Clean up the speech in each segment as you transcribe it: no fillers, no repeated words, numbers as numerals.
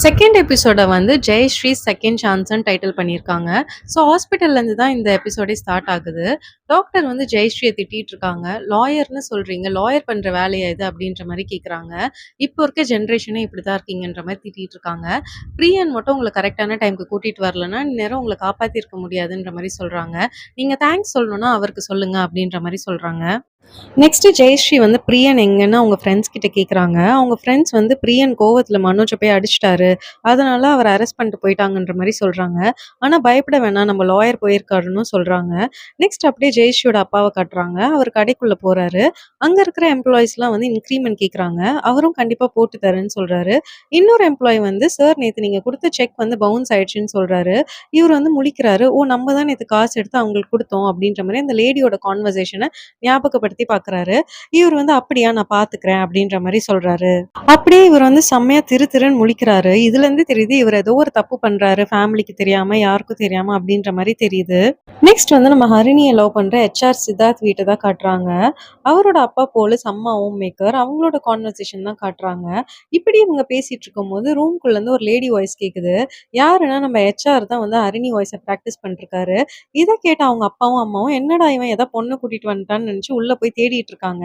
Second எபிசோட வந்து Jayashree second சான்ஸ்ன்னு title பண்ணியிருக்காங்க. ஸோ ஹாஸ்பிட்டல்லேருந்து தான் இந்த எபிசோடே ஸ்டார்ட் ஆகுது. டாக்டர் வந்து ஜெயஸ்ரீயை திட்டிட்டு இருக்காங்க. லாயர்ன்னு சொல்றீங்க, லாயர் பண்ற வேலையா இது அப்படின்ற மாதிரி கேட்குறாங்க. இப்போ இருக்க ஜென்ரேஷனே இப்படி தான் இருக்கீங்கன்ற மாதிரி திட்டிட்டு இருக்காங்க. பிரியன் மட்டும் உங்களை கரெக்டான டைமுக்கு கூட்டிட்டு வரலன்னா நேரம் உங்களை காப்பாற்றிருக்க முடியாதுன்ற மாதிரி சொல்றாங்க. நீங்க தேங்க்ஸ் சொல்லணும்னா அவருக்கு சொல்லுங்க அப்படின்ற மாதிரி சொல்றாங்க. நெக்ஸ்ட் ஜெயஸ்ரீ வந்து பிரியன் எங்கன்னு அவங்க ஃப்ரெண்ட்ஸ் கிட்ட கேட்குறாங்க. அவங்க ஃப்ரெண்ட்ஸ் வந்து பிரியன் கோவத்துல மனோஜை போய் அடிச்சிட்டாரு. அதனால அவரை அரெஸ்ட் பண்ணிட்டு போயிட்டாங்கன்ற மாதிரி சொல்றாங்க. ஆனா பயப்பட வேணாம், நம்ம லாயர் போயிருக்காருன்னு சொல்றாங்க. நெக்ஸ்ட் அப்படியே ஜெயஸ்ரீயோட அப்பாவை காட்டுறாங்க. அவர் கடைக்குள்ள போறாரு. அங்க இருக்கிற எம்ப்ளாயிஸ்லாம் வந்து இன்க்ரிமெண்ட் கேட்குறாங்க. அவரும் கண்டிப்பா போட்டு தரேன்னு சொல்றாரு. இன்னொரு எம்ப்ளாயி வந்து சார் நேத்து நீங்க கொடுத்த செக் வந்து பவுன்ஸ் ஆயிடுச்சுன்னு சொல்றாரு. இவர் வந்து முழிக்கிறாரு. ஓ நம்ம தான் நேத்து காசு எடுத்து அவங்களுக்கு கொடுத்தோம் அப்படின்ற மாதிரி அந்த லேடியோட கான்வர்சேஷனை ஞாபகப்படுத்தி பாக்குறாரு. இவர் வந்து அப்படியா நான் பாத்துக்கிறேன் அப்படின்ற மாதிரி சொல்றாரு. அப்படியே இவர் வந்து செம்மையா திரு திருன்னு முழிக்கிறாரு. இதுல இருந்து தெரியுது இவர் ஏதோ ஒரு தப்பு பண்றாரு, ஃபேமிலிக்கு தெரியாம யாருக்கும் தெரியாம அப்படின்ற மாதிரி தெரியுது. நெக்ஸ்ட் வந்து நம்ம ஹரிணியை லவ் பண்ற HR சித்தார்த் வீட்டை தான் காட்டுறாங்க. அவரோட அப்பா போலீஸ், அம்மா ஹோம் மேக்கர், அவங்களோட கான்வர்சேஷன் தான் காட்டுறாங்க. இப்படி இவங்க பேசிட்டு இருக்கும்போது ரூம்குள்ள இருந்து ஒரு லேடி வாய்ஸ் கேக்குது. யாருன்னா நம்ம HR தான் வந்து ஹரிணி வாய்ஸை ப்ராக்டிஸ் பண்ணிருக்காரு. இதை கேட்ட அவங்க அப்பாவும் அம்மாவும் என்னடா இவன் ஏதோ பொண்ணு கூட்டிட்டு வந்துட்டான்னு நினைச்சு உள்ள போய் தேடிட்டு இருக்காங்க.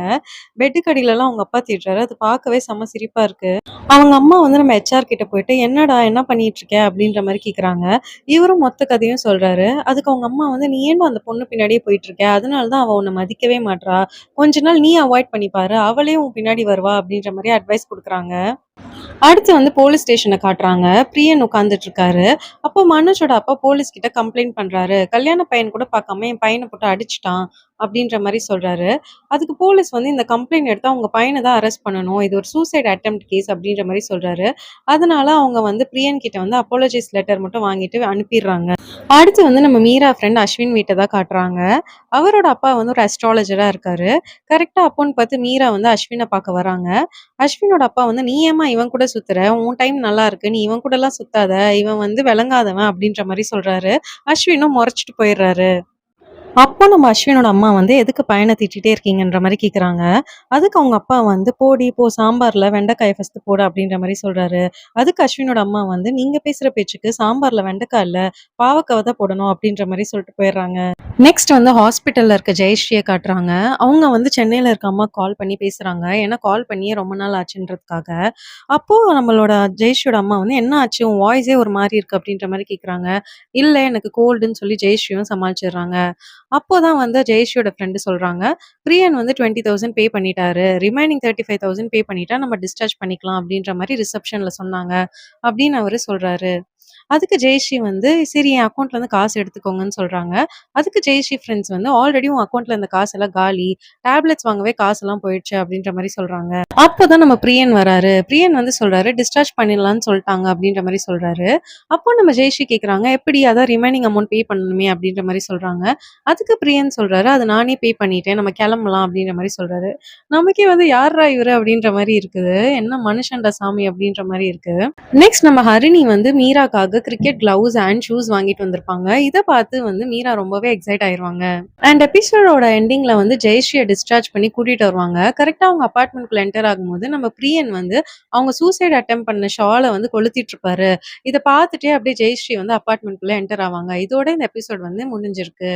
பெட்டுக்கு அடியிலலாம் அவங்க அப்பா தேடுறாரு. அது பார்க்கவே செம சிரிப்பா இருக்கு. அவங்க அம்மா வந்து நம்ம HR கிட்ட போயிட்டு என்னடா என்ன பண்ணிட்டு இருக்க அப்படின்ற மாதிரி கேக்குறாங்க. இவரும் மொத்த கதையும் சொல்றாரு. அதுக்கு அவங்க அம்மா வந்து நீ ஏன்டா அந்த பொண்ணு பின்னாடியே போயிட்டு இருக்க, அதனால தான் அவ உன்னை மதிக்கவே மாட்றா, கொஞ்ச நாள் நீ அவாய்ட் பண்ணி பாரு, அவளே உன் பின்னாடி வருவா அப்படின்ற மாதிரி அட்வைஸ் கொடுக்குறாங்க. அடுத்து வந்து போலீஸ் ஸ்டேஷனை காட்டுறாங்க. பிரியன் உட்காந்துட்டு இருக்காரு. அப்போ மனோஜோட அப்பா போலீஸ் கிட்ட கம்ப்ளைண்ட் பண்றாரு. கல்யாண பையன் கூட பார்க்காம என் பையனை போட்டு அடிச்சிட்டான் அப்படின்ற மாதிரி சொல்றாரு. அதுக்கு போலீஸ் வந்து இந்த கம்ப்ளைண்ட் எடுத்து அவங்க பையனை தான் அரெஸ்ட் பண்ணணும், இது ஒரு சூசைட் அட்டெம்ப்ட் கேஸ் அப்படின்ற மாதிரி சொல்றாரு. அதனால அவங்க வந்து பிரியன் கிட்ட வந்து அப்பாலஜிஸ் லெட்டர் மட்டும் வாங்கிட்டு அனுப்பிடுறாங்க. அடுத்து வந்து நம்ம மீரா ஃப்ரெண்ட் அஸ்வின் வீட்டை தான் காட்டுறாங்க. அவரோட அப்பா வந்து ஒரு அஸ்ட்ராலஜரா இருக்காரு. கரெக்டா அப்போன்னு பார்த்து மீரா வந்து அஸ்வினை பார்க்க வராங்க. அஸ்வினோட அப்பா வந்து நீ ஏமா இவன் கூட சுத்துற, உன் டைம் நல்லா இருக்கு, நீ இவன் கூட எல்லாம் சுத்தாத, இவன் வந்து விளங்காதவன் அப்படின்ற மாதிரி சொல்றாரு. அஸ்வினும் முறைச்சிட்டு போயிடுறாரு. அப்போ நம்ம அஸ்வினோட அம்மா வந்து எதுக்கு பையனை திட்டிட்டே இருக்கீங்கன்ற மாதிரி கேக்குறாங்க. அதுக்கு அவங்க அப்பா வந்து போடி போ, சாம்பார்ல வெண்டைக்காயை ஃபர்ஸ்ட் போடு அப்படின்ற மாதிரி சொல்றாரு. அதுக்கு அஸ்வினோட அம்மா வந்து நீங்க பேசுற பேச்சுக்கு சாம்பார்ல வெண்டைக்காய் இல்ல, பாவக்காவை தான் போடணும் அப்படின்ற மாதிரி சொல்லிட்டு போயிடுறாங்க. நெக்ஸ்ட் வந்து ஹாஸ்பிட்டல்ல இருக்க ஜெயஸ்ரீயை காட்டுறாங்க. அவங்க வந்து சென்னையில இருக்க அம்மா கால் பண்ணி பேசுறாங்க. ஏன்னா கால் பண்ணியே ரொம்ப நாள் ஆச்சுன்றதுக்காக. அப்போ நம்மளோட ஜெயஸ்ரீயோட அம்மா வந்து என்ன ஆச்சு, உன் வாய்ஸே ஒரு மாதிரி இருக்கு அப்படின்ற மாதிரி கேக்குறாங்க. இல்ல எனக்கு கோல்டுன்னு சொல்லி ஜெயஸ்ரீயும் சமாளிச்சிடுறாங்க. அப்போதான் வந்து ஜெயஸ்ரீயோட ஃப்ரெண்டு சொல்றாங்க, பிரியன் வந்து 20,000 பே பண்ணிட்டாரு, ரிமைனிங் 35,000 பே பண்ணிட்டா நம்ம டிஸ்சார்ஜ் பண்ணிக்கலாம் அப்படின்ற மாதிரி ரிசப்ஷன்ல சொன்னாங்க அப்படின்னு அவரு சொல்றாரு. அதுக்கு ஜெயஸ்ரீ வந்து சரி என் அக்கௌண்ட்ல இருந்து காசு எடுத்துக்கோங்கன்னு சொல்றாங்க. அதுக்கு ஜெயஸ்ரீ ஃப்ரெண்ட்ஸ் வந்து ஆல்ரெடி உன் அக்கௌண்ட்ல இருந்த காசெல்லாம் காலி, டேப்லெட்ஸ் வாங்கவே காசெல்லாம் போயிடுச்சு அப்படின்ற மாதிரி சொல்றாங்க. அப்போதான் நம்ம பிரியன் வராரு. பிரியன் வந்து சொல்றாரு டிஸ்சார்ஜ் பண்ணிடலாம்னு சொல்லிட்டாங்க அப்படின்ற மாதிரி சொல்றாரு. அப்போ நம்ம ஜெயஸ்ரீ கேக்குறாங்க எப்படி, அதான் ரிமைனிங் அமௌண்ட் பே பண்ணணுமே அப்படின்ற மாதிரி சொல்றாங்க. அதுக்கு பிரியன் சொல்றாரு அது நானே பே பண்ணிட்டேன், நம்ம கிளம்பலாம் அப்படின்ற மாதிரி சொல்றாரு. நமக்கே வந்து யார்ரா இவரு அப்படின்ற மாதிரி இருக்குது, என்ன மனுஷன்டா சாமி அப்படின்ற மாதிரி இருக்கு. நெக்ஸ்ட் நம்ம ஹரிணி வந்து மீராக்காக கிரிக்கெட் கிளவுஸ் அண்ட் ஷூஸ் வாங்கிட்டு வந்திருப்பாங்க. இதை பார்த்து வந்து மீரா ரொம்பவே எக்ஸைட் ஆயிருவாங்க. அண்ட் எபிசோடோட எண்டிங்ல வந்து ஜெயஸ்ரீயை டிஸ்சார்ஜ் பண்ணி கூட்டிட்டு வருவாங்க. கரெக்டா அவங்க அபார்ட்மெண்ட்குள்ள என்டர் ஆகும்போது நம்ம பிரியன் வந்து அவங்க சூசைட் அட்டெம்ப்ட் பண்ண ஷாலை வந்து கொளுத்திட்டு இருப்பாரு. இதை பார்த்துட்டே அப்படியே ஜெயஸ்ரீ வந்து அபார்ட்மெண்ட்குள்ள என்டர் ஆவாங்க. இதோட இந்த எபிசோட் வந்து முடிஞ்சிருக்கு.